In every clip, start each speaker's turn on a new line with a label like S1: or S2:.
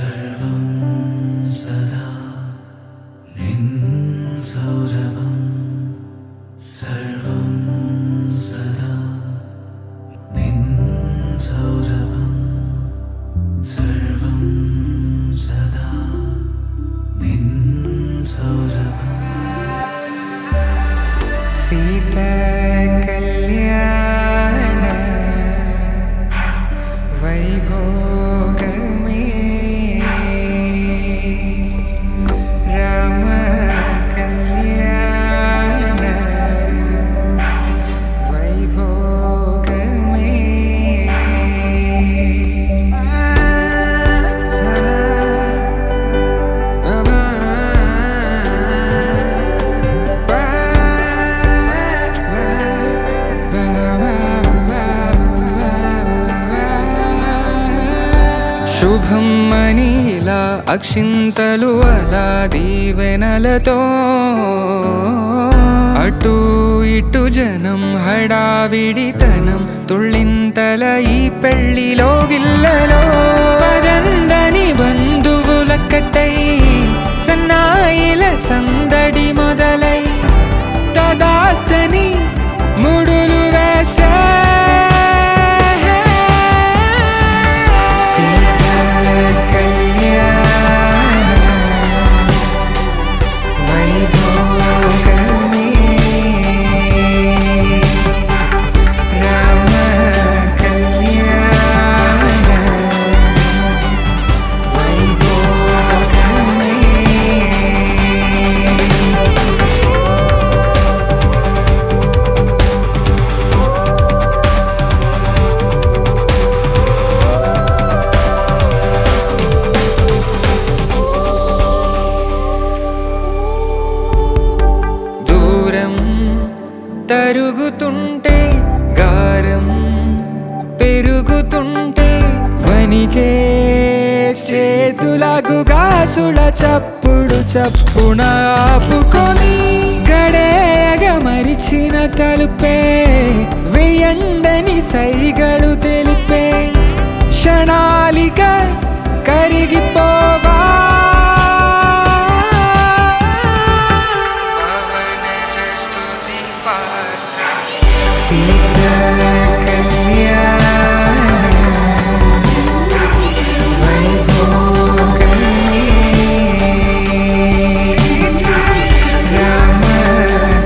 S1: सर्वं सदा निन्सौरभं सर्वं सदा निन्सौरभं सर्वं सदा निन्सौरभम्
S2: सीता कल्याण वैभोगमे राम कल्याण वैभोगमे శుభం మనీలా అక్షింతలు అలా దీవెనలతో అటు ఇటు జనం హడావిడితనం తుళ్ళింతల ఈ పెళ్లిలో గిల్లలో పదందని బంధువులక్కటై సన్నాయిల సందడి మొదలై తదాస్తని ముడులు వేసే తరుగుతుంటే గారం పెరుగుతుంటే వనికే చేతులకు గాసుల చప్పుడు చప్పున ఆపుకొని గడేగ మరిచిన తలుపే వేయండని సైగడు తెలిపే క్షణాలిక కరిగిపోవా सीता कल्याण वैभोगमे राम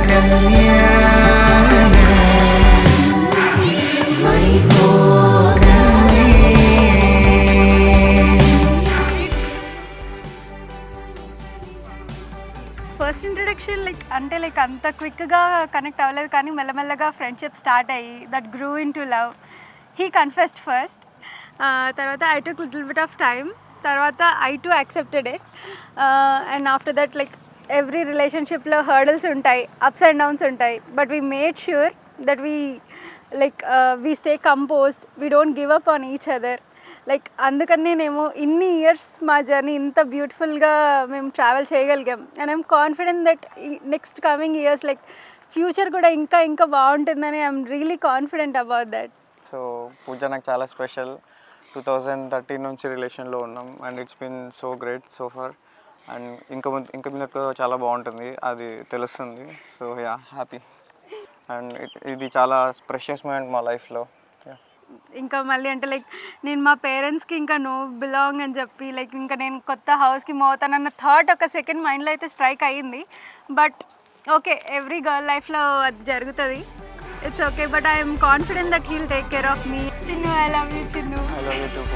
S2: कल्याण वैभोगमे
S3: ఫస్ట్ ఇంట్రడక్షన్ అంటే అంత క్విక్గా కనెక్ట్ అవ్వలేదు, కానీ మెల్లమెల్లగా ఫ్రెండ్షిప్ స్టార్ట్ అయ్యి that grew into love. He confessed first, తర్వాత I took little bit of time, తర్వాత I too accepted it. And after that every రిలేషన్షిప్లో హర్డల్స్ ఉంటాయి, అప్స్ అండ్ డౌన్స్ ఉంటాయి, but we made sure that we stay composed, we don't give up on each other. అందుకని నేనేమో ఇన్ని years మా journey ఇంత బ్యూటిఫుల్గా మేము ట్రావెల్ చేయగలిగాం. And I'm confident that next coming years future కూడా ఇంకా ఇంకా బాగుంటుందని I'm really confident about that.
S4: So Pooja నాకు చాలా స్పెషల్. 2013 నుంచి రిలేషన్లో ఉన్నాం and it's been so great so far. And ఇంకా ముందు చాలా బాగుంటుంది, అది తెలుస్తుంది. So yeah, happy. అండ్ ఇది చాలా ప్రెషియస్ మూమెంట్ మా లైఫ్లో.
S3: ఇంకా మళ్ళీ అంటే నేను మా పేరెంట్స్కి ఇంకా నో బిలాంగ్ అని చెప్పి ఇంకా నేను కొత్త హౌస్కి మూవ్ అవుతానన్న థాట్ ఒక సెకండ్ మైండ్లో అయితే స్ట్రైక్ అయ్యింది. బట్ ఓకే, ఎవ్రీ గర్ల్ లైఫ్లో అది జరుగుతుంది, it's okay. But I'm confident that he'll take care of me. Chinnu, I love you Chinnu.
S4: I love you too.